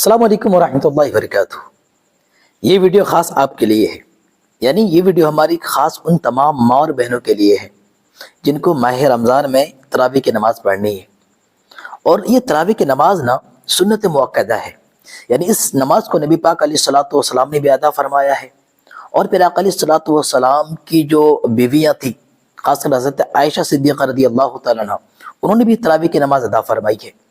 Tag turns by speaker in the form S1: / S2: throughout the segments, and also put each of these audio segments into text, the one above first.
S1: السلام علیکم ورحمۃ اللہ وبرکاتہ۔ یہ ویڈیو خاص آپ کے لیے ہے، یعنی یہ ویڈیو ہماری خاص ان تمام ماں اور بہنوں کے لیے ہے جن کو ماہ رمضان میں تراویح کی نماز پڑھنی ہے۔ اور یہ تراویح کی نماز نا سنت مؤکدہ ہے، یعنی اس نماز کو نبی پاک علیہ الصلوۃ والسلام نے بھی ادا فرمایا ہے، اور پھر آقا علیہ الصلوۃ والسلام کی جو بیویاں تھیں، خاص کر حضرت عائشہ صدیقہ رضی اللہ تعالیٰ عنہ، انہوں نے بھی تراویح کی نماز ادا فرمائی ہے۔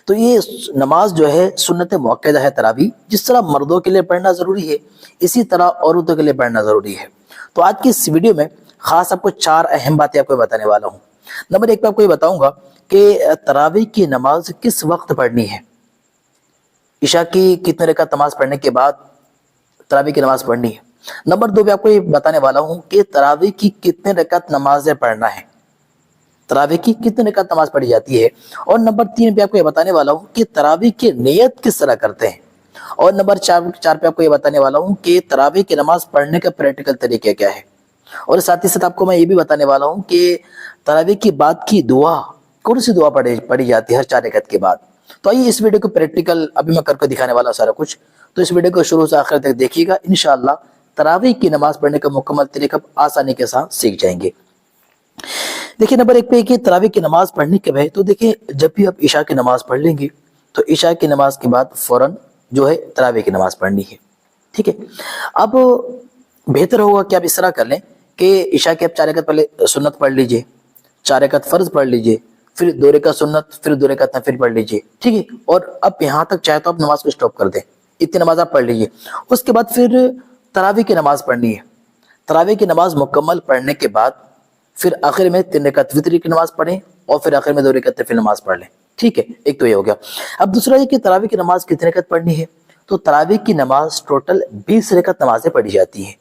S1: تو یہ نماز جو ہے سنت مؤکدہ ہے تراویح، جس طرح مردوں کے لیے پڑھنا ضروری ہے اسی طرح عورتوں کے لیے پڑھنا ضروری ہے۔ تو آج کی اس ویڈیو میں خاص آپ کو 4 اہم باتیں آپ کو بتانے والا ہوں۔ نمبر 1 پہ آپ کو یہ بتاؤں گا کہ تراویح کی نماز کس وقت پڑھنی ہے، عشاء کی کتنے رکعت نماز پڑھنے کے بعد تراویح کی نماز پڑھنی ہے۔ نمبر 2 پہ آپ کو یہ بتانے والا ہوں کہ تراویح کی کتنے رکعت نمازیں پڑھنا ہے، تراویح کی کتنے رکعت نماز پڑھی جاتی ہے۔ اور نمبر 3 پہ آپ کو یہ بتانے والا ہوں کہ تراویح کی نیت کس طرح کرتے ہیں۔ اور نمبر 4 پہ آپ کو یہ بتانے والا ہوں کہ تراویح کی نماز پڑھنے کا پریکٹیکل طریقہ کیا ہے۔ اور ساتھ ہی ساتھ آپ کو میں یہ بھی بتانے والا ہوں کہ تراویح کی بعد کی دعا کون سی دعا پڑھی جاتی ہے ہر 4 رکعت کے بعد۔ تو آئیے اس ویڈیو کو پریکٹیکل ابھی میں کر کے دکھانے والا ہوں سارا کچھ، تو اس ویڈیو کو شروع سے آخر تک دیکھیے گا، انشاءاللہ تراویح کی نماز پڑھنے کا مکمل طریقہ آسانی کے ساتھ سیکھ جائیں گے۔ دیکھیں نمبر 1 پہ کہ تراویح کی نماز پڑھنے کے بعد، تو دیکھیں جب بھی آپ عشاء کی نماز پڑھ لیں گے تو عشاء کی نماز کے بعد فوراً جو ہے تراویح کی نماز پڑھنی ہے، ٹھیک ہے۔ اب بہتر ہوگا کہ آپ اس طرح کر لیں کہ عشاء کے آپ 4 رکعت پہلے سنت پڑھ لیجئے، 4 رکعت فرض پڑھ لیجئے، پھر 2 رکعت سنت، پھر 2 رکعت نفل پڑھ لیجئے، ٹھیک ہے۔ اور اب یہاں تک چاہے تو آپ نماز کو سٹاپ کر دیں، اتنی نماز آپ پڑھ لیجئے۔ اس کے بعد پھر تراویح کی نماز پڑھنی ہے۔ تراویح کی نماز مکمل پڑھنے کے بعد پھر آخر میں 3 رکعت وتر کی نماز پڑھیں، اور پھر آخر میں 2 رکعت نفل نماز پڑھ لیں، ٹھیک ہے۔ ایک تو یہ ہو گیا۔ اب دوسرا یہ کہ تراویح کی نماز کتنے رکعت پڑھنی ہے، تو تراویح کی نماز ٹوٹل 20 رکعت نمازیں پڑھی جاتی ہیں،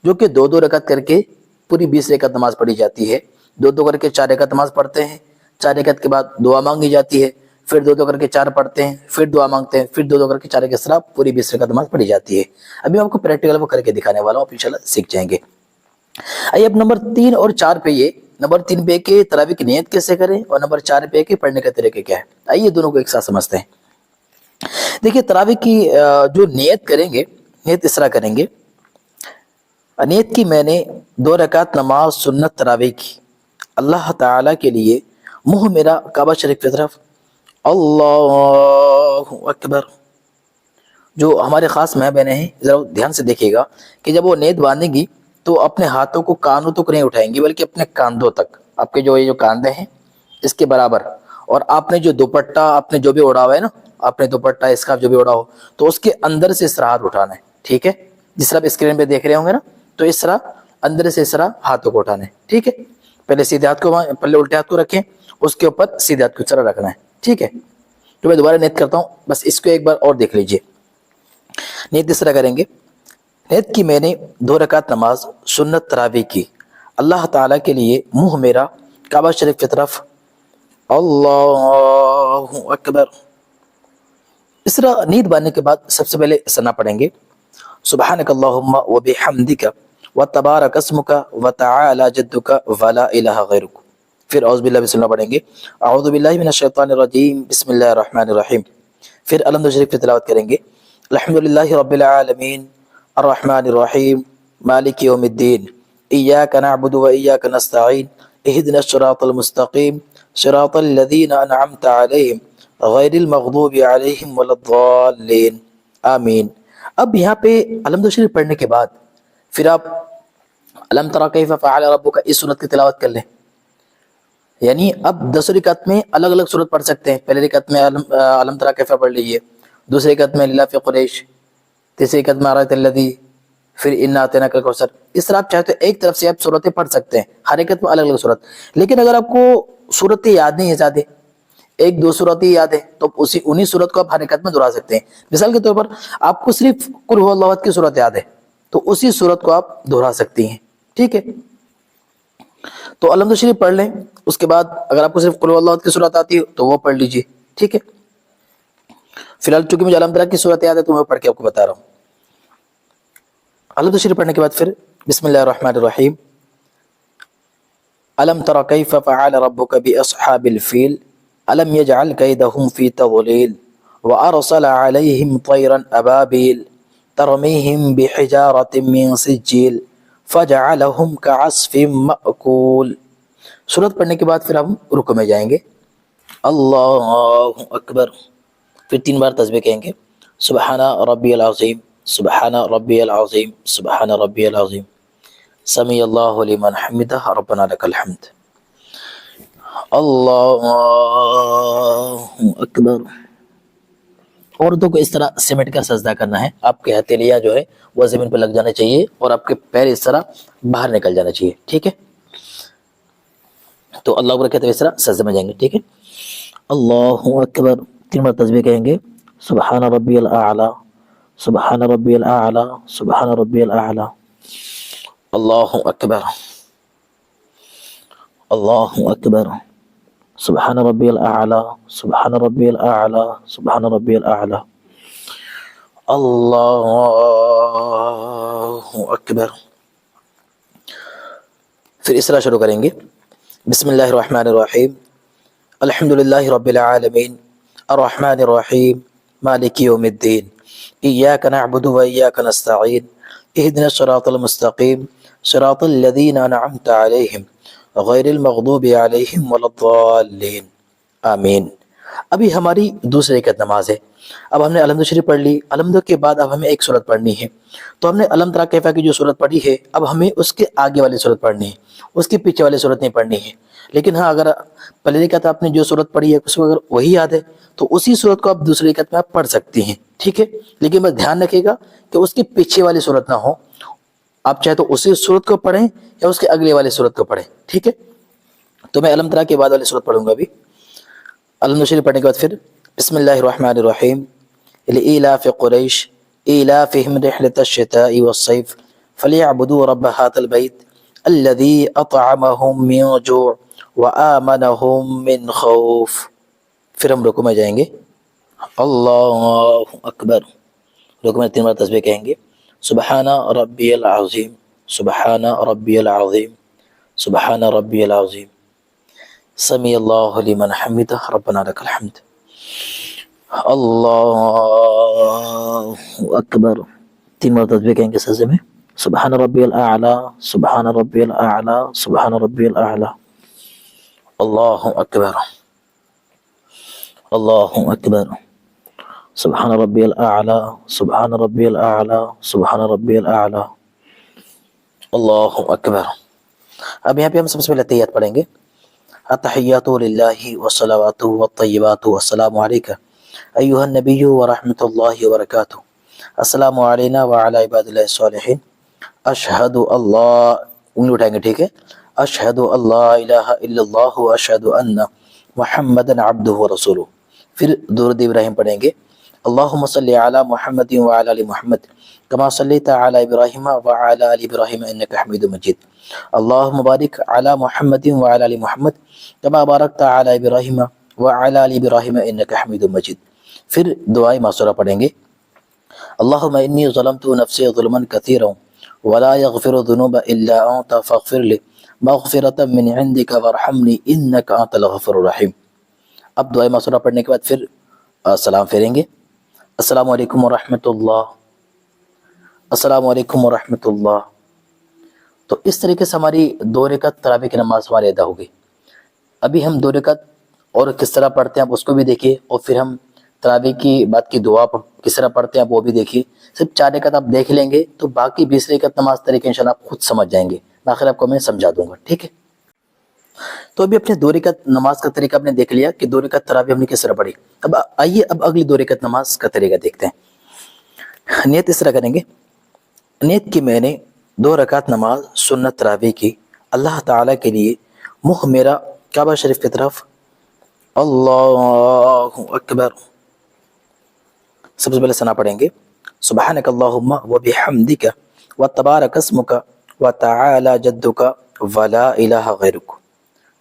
S1: جو کہ 2 رکعت کر کے پوری 20 رکعت نماز پڑھی جاتی ہے۔ 2 کر کے 4 رکعت نماز پڑھتے ہیں، 4 رکعت کے بعد دعا مانگی جاتی ہے، پھر 2 کر کے 4 پڑھتے ہیں، پھر دعا مانگتے ہیں، پھر 2 کر کے 4 کے ساتھ پوری 20 رکعت نماز پڑھی جاتی ہے۔ ابھی آپ کو پریکٹیکل وہ کر کے دکھانے والا ہوں، آپ انشاءاللہ سیکھ جائیں گے۔ آئیے اب نمبر 3 اور 4 پہ نمبر 3 پہ کہ تراویح کی نیت کیسے کریں، اور نمبر 4 پہ کہ پڑھنے کا طریقہ کیا ہے۔ آئیے دونوں کو ایک ساتھ سمجھتے ہیں۔ دیکھیے تراویح کی جو نیت کریں گے، نیت اس طرح کریں گے، نیت کی میں نے 2 رکعت نماز سنت تراویح کی، اللہ تعالیٰ کے لیے منہ میرا کعبہ شریف کی طرف، اللہ اکبر۔ جو ہمارے خاص ماں بہنیں ہیں ذرا دھیان سے دیکھیے گا کہ جب وہ نیت باندھیں گی تو اپنے ہاتھوں کو کانوں تک نہیں اٹھائیں گی، بلکہ اپنے کاندھوں تک، آپ کے جو کاندھے ہیں اس کے برابر، اور آپ نے جو دوپٹہ آپ نے جو بھی اڑا ہوا ہے نا، آپ نے دوپٹہ اسکارف جو بھی اڑا ہو، تو اس کے اندر سے اس طرح ہاتھ اٹھانا ہے، ٹھیک ہے۔ جس طرح آپ اسکرین پہ دیکھ رہے ہوں گے نا، تو اس طرح اندر سے اس طرح ہاتھوں کو اٹھانا ہے، ٹھیک ہے۔ پہلے سیدھے ہاتھ کو پہلے الٹے ہاتھ کو رکھیں، اس کے اوپر سیدھے ہاتھ کو اس طرح رکھنا ہے، ٹھیک ہے۔ تو میں دوبارہ نیت کرتا ہوں، بس اس کو ایک بار اور دیکھ لیجئے۔ نیت اس طرح کریں گے، نیت کی میں نے 2 رکعت نماز سنت تراویح کی، اللہ تعالیٰ کے لیے منہ میرا کعبہ شریف کی طرف، اللہ اکبر۔ اس طرح نیت باندھنے کے بعد سب سے پہلے ثنا پڑھیں گے، سبحانک اللہم وبحمدک وتبارک اسمک وتعالی جدک ولا الہ غیرک۔ پھر اعوذ باللہ بسم اللہ پڑھیں گے، اعوذ باللہ من الشیطان الرجیم بسم اللہ الرحمن الرحیم۔ پھر الحمد شریف کی تلاوت کریں گے، الحمدللہ رب العالمین الرحمن الرحیم مالک یوم الدین ایاک نعبد و ایاک نستعین اہدنا الصراط المستقیم صراط الذین انعمت علیہم غیر المغضوب علیہم ولا الضالین آمین۔ اب یہاں پہ الحمد شریف پڑھنے کے بعد پھر آپ الم تری کیف فعل ربک اس سورت کی تلاوت کر لیں، یعنی اب 10 رکعت میں الگ الگ سورت پڑھ سکتے ہیں۔ پہلے رکعت میں الم تری کیف پڑھ لیجئے، دوسری رکعت میں لإلاف قریش، تیسری رکعت میں ارأیت الذی، پھر انا اعطیناک الکوثر۔ اس طرح آپ چاہے تو ایک طرف سے آپ صورتیں پڑھ سکتے ہیں، ہر رکعت میں الگ الگ صورت۔ لیکن اگر آپ کو صورتیں یاد نہیں ہے زیادہ، 1-2 صورتیں یاد ہے، تو انہی صورت کو آپ ہر رکعت میں دہرا سکتے ہیں۔ مثال کے طور پر آپ کو صرف قل هو اللہ احد کی صورت یاد ہے، تو اسی صورت کو آپ دہرا سکتی ہیں، ٹھیک ہے۔ تو الحمد شریف پڑھ لیں، اس کے بعد اگر آپ کو صرف قل هو اللہ احد کی صورت آتی ہے تو وہ پڑھ لیجئے، ٹھیک ہے۔ فی الحال چونکہ مجھے الحمد للہ کی صورت یاد ہے تو میں پڑھ کے آپ کو بتا رہا ہوں۔ الحمد شریف پڑھنے کے بعد پھر بسم اللہ الرحمن الرحیم، الم تر کیف فعل ربک باصحاب الفیل الم یجعل کیدہم فی تضلیل وأرسل عليهم طيرا أبابيل ترميهم بحجارة من سجيل فجعلهم كعصف مأكول. سورت پڑھنے کے بعد پھر ہم رکوع میں جائیں گے. اللہ اکبر. پھر 3 بار تسبیح کہیں گے. سبحان ربی العظیم، سبحان ربی العظیم، سبحان ربی العظیم، سمیع اللہ لمن حمدہ، ربنا لک الحمد. اللہ اکبر. عورتوں کو اس طرح سمٹ کر سجدہ کرنا ہے. آپ کے ہتھیلیاں جو ہے وہ زمین پہ لگ جانا چاہیے اور آپ کے پیر اس طرح باہر نکل جانا چاہیے. ٹھیک ہے، تو اللہ اکبر کہتے ہوئے اس طرح سجدے میں جائیں گے. ٹھیک ہے، اللہ اکبر. 3 بار تسبیح کہیں گے. سبحان ربی الاعلی، سبحان ربی الاعلی، سبحان ربی الاعلی. اللہ اکبر، اللہ اکبر. سبحان ربی الاعلی، سبحان ربی الاعلی، سبحان ربی الاعلی. اللہ اکبر. پھر اس طرح شروع کریں گے. بسم اللہ الرحمن الرحیم، الحمد للہ رب العالمین، الرحمن الرحیم، مالک یوم الدین، ایاک نعبد و ایاک نستعین، اہدنا الصراط المستقیم، صراط الذین انعمت علیہم غیر المغضوب علیہم ولا الضالین، آمین. ابھی ہماری دوسری رکعت نماز ہے. اب ہم نے الحمد شریف پڑھ لی. الحمد کے بعد اب ہمیں ایک سورت پڑھنی ہے. تو ہم نے الم تری کیف کی جو سورت پڑھی ہے، اب ہمیں اس کے آگے والی سورت پڑھنی ہے، اس کے پیچھے والی سورت نہیں پڑھنی ہے. لیکن ہاں، اگر پہلی رکعت آپ نے جو سورت پڑھی ہے اس کو اگر وہی یاد ہے تو اسی سورت کو آپ دوسری رکعت میں آپ پڑھ سکتی ہیں. ٹھیک ہے، لیکن بس دھیان رکھیے گا کہ اس کے پیچھے والی سورت نہ ہو. آپ چاہے تو اسی سورت کو پڑھیں یا اس کے اگلے والی سورت کو پڑھیں. ٹھیک ہے، تو میں الم تری کے بعد والی سورت پڑھوں گا. ابھی الحمد شریف پڑھنے کے بعد پھر بسم اللہ الرحمن الرحیم، لإیلاف قریش ایلافہم رحلۃ الشتاء والصیف فلیعبدوا رب ھذا البیت الذی اطعمہم من جوع وآمنہم من خوف. پھر ہم رکوع میں جائیں گے. اللہ اکبر. رکوع میں 3 بار تسبیح کہیں گے. سبحان ربی العظیم، سبحان ربی العظیم، سبحان ربی العظیم، سمیع اللہ لمن حمدہ، ربنا لک الحمد. اللہ اکبر. 3 بار تسبیح کہیں گے سجدے میں. سبحان ربی الاعلی، سبحان ربی الاعلی، سبحان ربی الاعلی. اللہ اکبر، اللہ اکبر. سبحان ربی الاعلی، سبحان ربی الاعلی، سبحان ربی الاعلی. اللہ اکبر. اب یہاں پہ ہم سب سے پہلے تحیات پڑھیں گے. التحیات للہ والصلوات والطیبات والسلام علیک ایھا النبی ورحمۃ اللہ وبرکاتہ، السلام علینا وعلی عباد اللہ الصالحین، اشہد اللہ، انگلی اٹھائیں گے. ٹھیک ہے، اشہد اللہ الہ الا اللہ واشہد ان محمدا عبدہ ورسولہ. پھر درود ابراہیم پڑھیں گے. اللہم صلی علی محمد وعلی آل محمد کما صلیت علی ابراہیم وعلی آل ابراہیم انک حمید مجید. اللہم بارک علی محمد وعلی آل محمد کما بارکت علی ابراہیم وعلی آل ابراہیم انک حمید مجید. پھر دعائے معصورہ پڑھیں گے. اللہم انی ظلمت نفسی ظلما کثیرا ولا یغفر الذنوب الا انت فاغفر لی مغفرۃ من عندک وارحمنی انک انت الغفور الرحیم. اب دعائے معصورہ پڑھنے کے بعد پھر سلام پھیریں گے. السلام علیکم ورحمۃ اللہ، السلام علیکم ورحمۃ اللہ. تو اس طریقے سے ہماری 2 رکعت تراویح کی نماز ہماری ادا ہوگی. ابھی ہم 2 رکعت اور کس طرح پڑھتے ہیں آپ اس کو بھی دیکھیے، اور پھر ہم تراویح کی بعد کی دعا کس طرح پڑھتے ہیں آپ وہ بھی دیکھیے. صرف 4 رکعت آپ دیکھ لیں گے تو باقی 20 رکعت نماز طریقے انشاءاللہ آپ خود سمجھ جائیں گے. آخر آپ کو میں سمجھا دوں گا. ٹھیک ہے، تو ابھی اپنے 2 رکعت نماز کا طریقہ آپ نے دیکھ لیا کہ 2 رکعت تراویح ہم نے کس طرح پڑھی. اب آئیے اب اگلی 2 رکعت نماز کا طریقہ دیکھتے ہیں. نیت اس طرح کریں گے. نیت کی میں نے 2 رکعت نماز سنت تراویح کی اللہ تعالیٰ کے لیے، منہ میرا کعبہ شریف کی طرف. اللہ اکبر. سب سے پہلے ثنا پڑھیں گے. سبحانک اللہم وبحمدک وتبارک اسمک وتعالی جدک ولا الہ غیرک.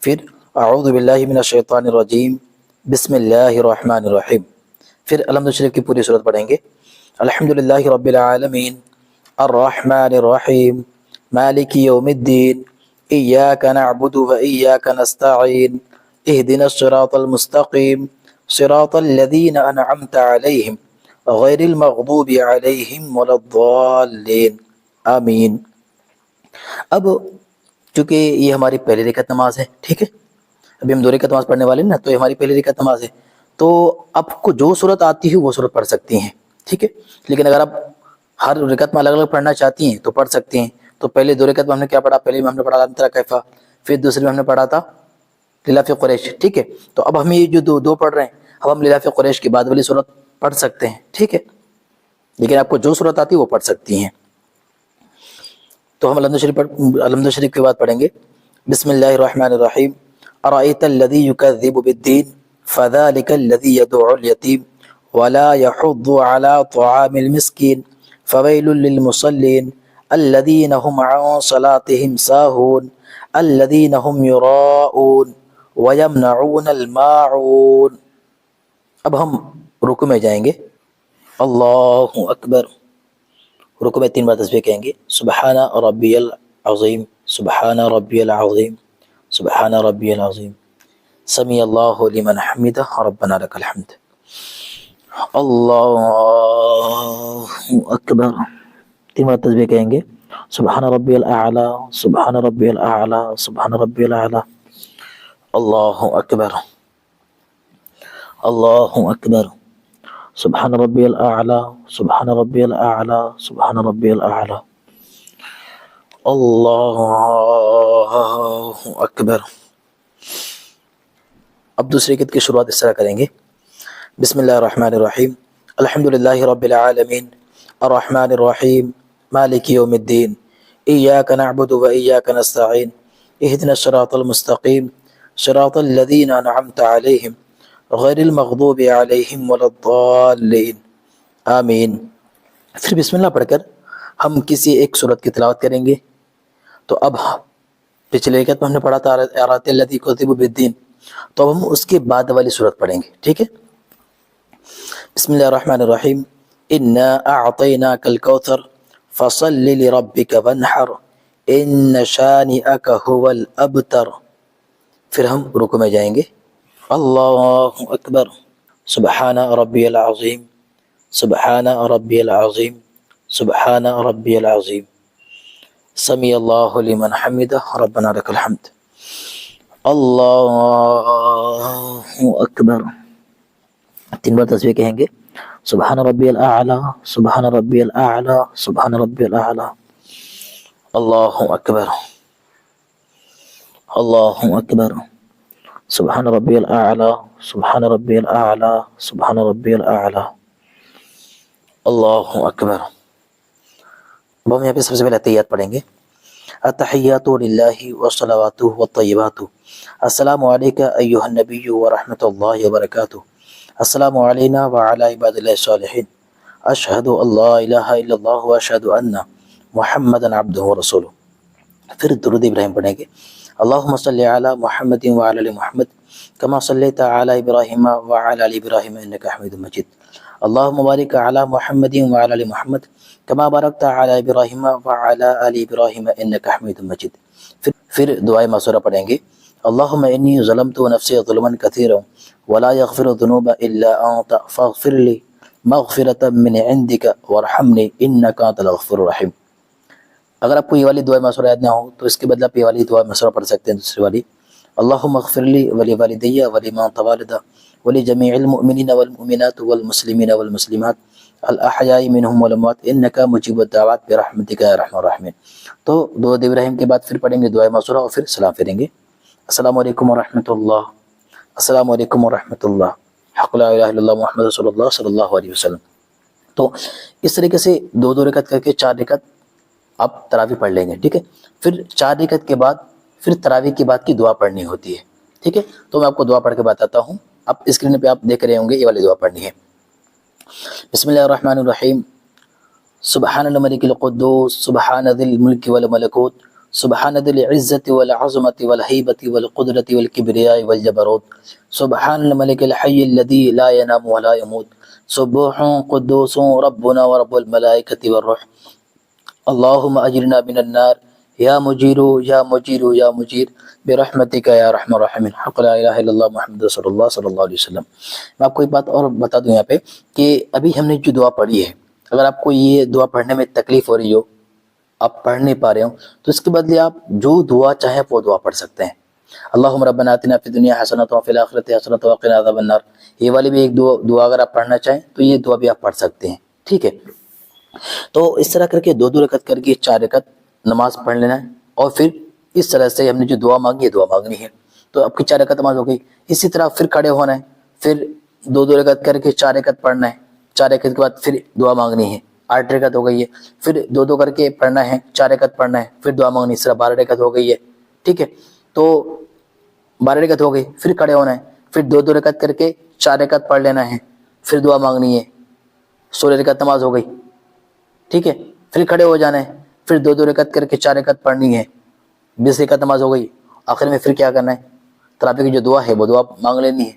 S1: پھر اعوذ باللہ من الشیطان الرجیم بسم اللہ الرحمن الرحیم. پھر الحمد شریف کی پوری صورت پڑھیں گے. الحمدللہ رب العالمین الرحمن الرحیم مالک یوم الدین ایاک نعبد و ایاک نستعین اہدنا الصراط المستقیم صراط الذین انعمت علیہم غیر المغضوب علیہم ولا الضالین آمین۔ اب چونکہ یہ ہماری پہلی رکعت نماز ہے، ٹھیک ہے، ابھی ہم 2 رکعت نماز پڑھنے والے ہیں نا، تو یہ ہماری پہلی رکعت نماز ہے، تو آپ کو جو صورت آتی ہے وہ صورت پڑھ سکتی ہیں، ٹھیک ہے، لیکن اگر آپ ہر رکعت میں الگ الگ پڑھنا چاہتی ہیں تو پڑھ سکتی ہیں۔ تو پہلے 2 رکعت میں ہم نے کیا پڑھا؟ پہلے میں ہم نے پڑھا الم تری کیفا، پھر دوسری میں ہم نے پڑھا تھا لیلاف قریش، ٹھیک ہے، تو اب ہم یہ جو دو پڑھ رہے ہیں، اب ہم لیلاف قریش کے بعد والی صورت پڑھ سکتے ہیں، ٹھیک ہے، لیکن آپ کو جو صورت آتی ہے وہ پڑھ سکتی ہیں۔ تو ہم الحمد شریف کے بعد پڑھیں گے بسم اللہ الرحمن الرحیم ارأیت الذی یکذب بالدین فذلک الذی یدعو الیتیم ولا یحض علی طعام المسکین فویل للمصلین الذین هم عن صلاتهم ساہون الذین هم یراؤون ویمنعون الماعون۔ اب ہم رکوع میں جائیں گے، اللہ اکبر، رکوع میں 3 بار تسبیح کہیں گے، سبحان ربی العظیم، سبحان ربی العظیم، سبحان ربی العظیم، سمیع اللہ لمن حمدہ ربنا لک الحمد، اللہ اکبر، 3 بار تسبیح کہیں گے، سبحان ربی الاعلی، سبحان ربی الاعلی، سبحان ربی الاعلی، اللہ اکبر، اللہ اکبر، سبحان ربی الاعلی، سبحان ربی الاعلی، سبحان ربی الاعلی، اللہ اکبر۔ اب دوسری رکعت کی شروعات اس طرح کریں گے، بسم اللہ الرحمن الرحیم الحمد للہ رب العالمین الرحمن الرحیم مالک یوم الدین ایاک نعبد و ایاک نستعین اہدنا الصراط المستقیم صراط الذین انعمت علیہم غیر المغضوب علیہم ولا الضالین آمین۔ پھر بسم اللہ پڑھ کر ہم کسی ایک سورت کی تلاوت کریں گے۔ تو اب پچھلے رکعت میں ہم نے پڑھا تھا ارأیت الذی یکذب بالدین، تو اب ہم اس کے بعد والی سورت پڑھیں گے، ٹھیک ہے، بسم اللہ الرحمن الرحیم انا اعطیناک الکوثر فصل لربک وانحر ان شانئک هو الابتر۔ پھر ہم رکوع میں جائیں گے، اللہ اکبر، سبحان ربی العظیم، سبحان ربی العظیم، سبحان ربی العظیم، سمیع اللہ لمن حمدہ ربنا لک الحمد، اللہ اکبر، 3 بار تسبیح کہیں گے، سبحان ربی الاعلی، سبحان ربی الاعلی، سبحان ربی الاعلی، اللہ اکبر، اللہ اکبر، سبحان ربی الاعلی، سبحان ربی الاعلی، سبحان ربی الاعلی، اللہ اکبر۔ اب ہم یہاں پہ سب سے پہلے تحیات پڑھیں گے، التحیات للہ والصلوات والطیبات السلام علیک ایہا النبی ورحمۃ اللہ وبرکاتہ السلام علینا وعلی عباد اللہ الصالحین اشہد ان لا الہ الا اللہ واشہد ان محمدا عبدہ ورسولہ۔ پھر درود ابراہیم پڑھیں گے، اللہم صلی علی محمد وعلی آل محمد کما صلیت علی ابراہیم وعلی آل ابراہیم انک حمید مجید اللہم بارک علی محمد وعلی آل محمد کما بارکت علی ابراہیم وعلی آل ابراہیم انک حمید مجید۔ پھر دعائے معصورہ پڑھیں گے، اللہم انی ظلمت نفسی ظلما کثیرا ولا یغفر الذنوب الا انت فاغفر لی مغفرۃ من عندک وارحمنی انک انت الغفور الرحیم۔ اگر آپ کو یہ والی دعائے معصورہ یاد نہ ہو تو اس کے بدلے آپ یہ والی دعائے معصورہ پڑھ سکتے ہیں، دوسری والی، اللہم اغفر لی ولی والدی ولی من توالد ولی جمیع المؤمنین والمؤمنات والمسلمین والمسلمات الاحیاء منہم والاموات انک مجیب الدعوات برحمتک یا ارحم الراحمین۔ تو درود ابراہیم کے بعد پھر پڑھیں گے دعائے معصورہ اور پھر سلام پھیریں گے، السلام علیکم ورحمۃ اللہ، السلام علیکم ورحمۃ اللہ، حق لا الہ الا اللہ محمد رسول اللہ صلی اللہ علیہ وسلم۔ تو اس طریقے سے 2 رکعت کر کے 4 رکعت آپ تراویح پڑھ لیں گے، ٹھیک ہے، پھر 4 رکعت کے بعد پھر تراویح کے بعد کی دعا پڑھنی ہوتی ہے، ٹھیک ہے، تو میں آپ کو دعا پڑھ کے بتاتا ہوں، آپ اسکرین پہ آپ دیکھ رہے ہوں گے یہ والی دعا پڑھنی ہے، بسم اللہ الرحمن الرحیم سبحان الملک القدوس سبحان ذی الملک والملکوت سبحان ذی العزت والعظمت والہیبت والقدرت والکبریاء والجبروت سبحان الملک الحی الذی لا ینام ولا یموت سبوح قدوس ربنا ورب الملائکۃ والروح اللہم اجرنا من النار یا مجیرو یا مجیرو یا مجیر برحمتک یا ارحم الراحمین حق لا الہ الا اللہ محمد رسول اللہ صلی اللہ علیہ وسلم۔ میں آپ کو ایک بات اور بتا دوں یہاں پہ کہ ابھی ہم نے جو دعا پڑھی ہے، اگر آپ کو یہ دعا پڑھنے میں تکلیف ہو رہی ہو، آپ پڑھ نہیں پا رہے ہو، تو اس کے بدلے آپ جو دعا چاہیں وہ دعا پڑھ سکتے ہیں۔ اللہم ربنا آتنا فی الدنیا حسنۃ وفی الآخرۃ حسنۃ وقنا عذاب النار، یہ والی بھی ایک دعا اگر آپ پڑھنا چاہیں تو یہ دعا بھی آپ پڑھ سکتے ہیں، ٹھیک ہے۔ تو اس طرح کر کے 2 رکعت کر کے 4 رکعت نماز پڑھ لینا ہے، اور پھر اس طرح سے ہم نے جو دعا مانگی ہے دعا مانگنی ہے۔ تو آپ کی 4 رکعت نماز ہو گئی، اسی طرح پھر کھڑے ہونا ہے، پھر 2 رکعت کر کے 4 رکعت پڑھنا ہے، 4 رکعت کے بعد پھر دعا مانگنی ہے، 8 رکعت ہو گئی ہے، پھر 2 کر کے پڑھنا ہے، 4 رکعت پڑھنا ہے، پھر دعا مانگنی ہے، صرف 12 رکعت ہو گئی ہے، ٹھیک ہے۔ تو 12 رکعت ہو گئی، پھر کھڑے ہونا ہے، پھر 2 رکعت کر کے 4 رکعت پڑھ لینا ہے، پھر دعا مانگنی ہے، 16 رکعت نماز ہو گئی، ٹھیک ہے۔ پھر کھڑے ہو جانا ہے، پھر 2 رکعت کر کے 4 رکعت پڑھنی ہے، 20 رکعت نماز ہو گئی۔ آخر میں پھر کیا کرنا ہے، تراویح کی جو دعا ہے وہ دعا مانگ لینی ہے۔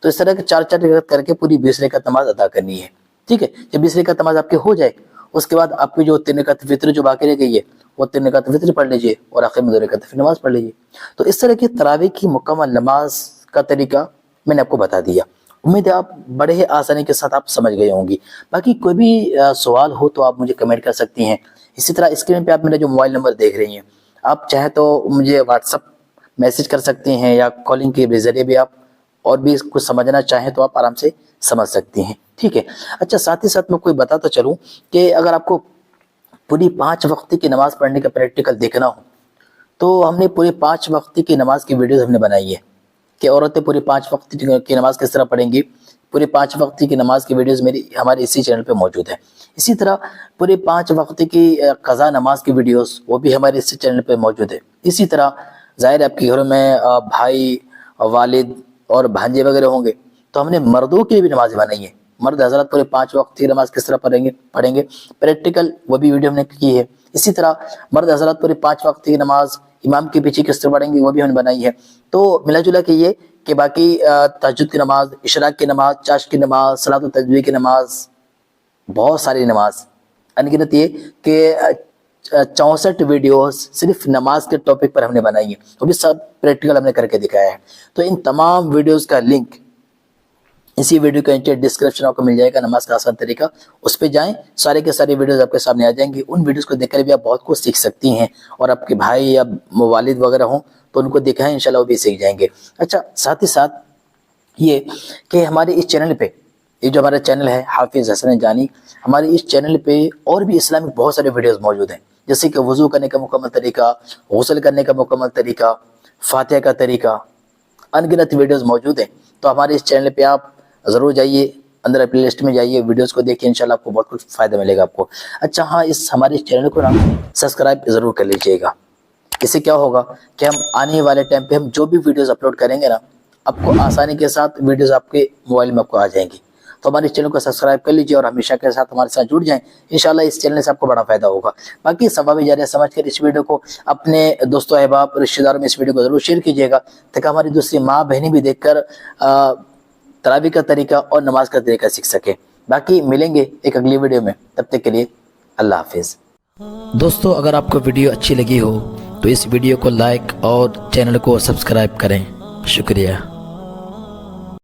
S1: تو اس طرح کے 4 رکعت کر کے پوری 20 رکعت نماز ادا کرنی ہے، ٹھیک ہے۔ جب 20 رکعت نماز آپ کی ہو جائے، اس کے بعد آپ کی جو 3 رکعت وتر جو باقی رہ گئی ہے وہ 3 رکعت وتر پڑھ لیجئے، اور آخر میں 2 رکعت پھر نماز پڑھ لیجئے۔ تو اس طرح کی تراویح کی مکمل نماز کا طریقہ میں نے آپ کو بتا دیا۔ امید ہے آپ بڑے ہی آسانی کے ساتھ آپ سمجھ گئے ہوں گی۔ باقی کوئی بھی سوال ہو تو آپ مجھے کمنٹ کر سکتی ہیں۔ اسی طرح اسکرین پہ آپ میرا جو موبائل نمبر دیکھ رہی ہیں، آپ چاہیں تو مجھے واٹس اپ میسج کر سکتے ہیں، یا کالنگ کے ذریعے بھی آپ اور بھی کچھ سمجھنا چاہیں تو آپ آرام سے سمجھ سکتی ہیں، ٹھیک ہے۔ اچھا، ساتھ ہی ساتھ میں کوئی بتاتا چلوں کہ اگر آپ کو پوری 5 وقت کی نماز پڑھنے کا پریکٹیکل دیکھنا ہو تو ہم نے پوری 5 وقت کی نماز کی ویڈیوز ہم نے بنائی ہے کہ عورتیں پوری 5 وقت کی نماز کس طرح پڑھیں گی۔ پوری 5 وقت کی نماز کی ویڈیوز ہمارے اسی چینل پہ موجود ہیں۔ اسی طرح پوری 5 وقت کی قضا نماز کی ویڈیوز وہ بھی ہمارے اسی چینل پہ موجود ہے۔ اسی طرح ظاہر ہے آپ کے گھروں میں بھائی، والد اور بھانجے وغیرہ ہوں گے، تو ہم نے مردوں کے لیے بھی نمازیں بنائی ہیں۔ مرد حضرات پورے 5 وقت کی نماز کس طرح پڑھیں گے پریکٹیکل وہ بھی ویڈیو ہم نے کی ہے۔ اسی طرح مرد حضرات پورے 5 وقت کی نماز امام کے پیچھے کس طرح پڑھیں گے وہ بھی ہم نے بنائی ہے۔ تو ملا جلا کے یہ کہ باقی تہجد کی نماز، اشراق کی نماز، چاشت کی نماز، صلاۃ التسبیح کی نماز، بہت ساری نماز، انگنت یہ کہ 64 ویڈیوز صرف نماز کے ٹاپک پر ہم نے بنائی ہیں، وہ بھی سب پریکٹیکل ہم نے کر کے دکھایا ہے۔ تو ان تمام ویڈیوز کا لنک اسی ویڈیو کے نیچے ڈسکرپشن آپ کو مل جائے گا، نماز کا آسان طریقہ، اس پہ جائیں، سارے کے سارے ویڈیوز آپ کے سامنے آ جائیں گے۔ ان ویڈیوز کو دیکھ کر بھی آپ بہت کچھ سیکھ سکتی ہیں، اور آپ کے بھائی یا والد وغیرہ ہوں تو ان کو دکھائیں، انشاءاللہ وہ بھی سیکھ جائیں گے۔ اچھا، ساتھ ہی ساتھ یہ کہ ہمارے اس چینل پہ، یہ جو ہمارا چینل ہے حافظ حسن جانی، ہمارے اس چینل پہ اور بھی اسلامک بہت سارے ویڈیوز موجود ہیں، جیسے کہ وضو کرنے کا مکمل طریقہ، غسل کرنے کا مکمل طریقہ، فاتحہ کا طریقہ، انگنت ویڈیوز موجود ہیں۔ تو ہمارے اس چینل پہ آپ ضرور جائیے، اندر پلے لسٹ میں جائیے، ویڈیوز کو دیکھیے، انشاءاللہ آپ کو بہت کچھ فائدہ ملے گا آپ کو۔ اچھا ہاں، ہمارے چینل کو نا سبسکرائب ضرور کر لیجئے گا۔ اس سے کیا ہوگا کہ ہم آنے والے ٹائم پہ ہم جو بھی ویڈیوز اپلوڈ کریں گے نا، آپ کو آسانی کے ساتھ ویڈیوز آپ کے موبائل میں آپ کو آ جائیں گی۔ تو ہمارے چینل کو سبسکرائب کر لیجیے اور ہمیشہ کے ساتھ ہمارے ساتھ جڑ جائیں، انشاءاللہ اس چینل سے آپ کو بڑا فائدہ ہوگا۔ باقی ثواب جاریہ سمجھ کر اس ویڈیو کو اپنے دوستوں احباب رشتہ داروں میں اس ویڈیو کو ضرور شیئر کیجیے گا، تاکہ ہماری دوسری ماں بہنیں بھی دیکھ کر تراویح کا طریقہ اور نماز کا طریقہ سیکھ سکیں۔ باقی ملیں گے ایک اگلی ویڈیو میں، تب تک کے لیے اللہ حافظ۔ دوستو، اگر آپ کو ویڈیو اچھی لگی ہو تو اس ویڈیو کو لائک اور چینل کو سبسکرائب کریں، شکریہ۔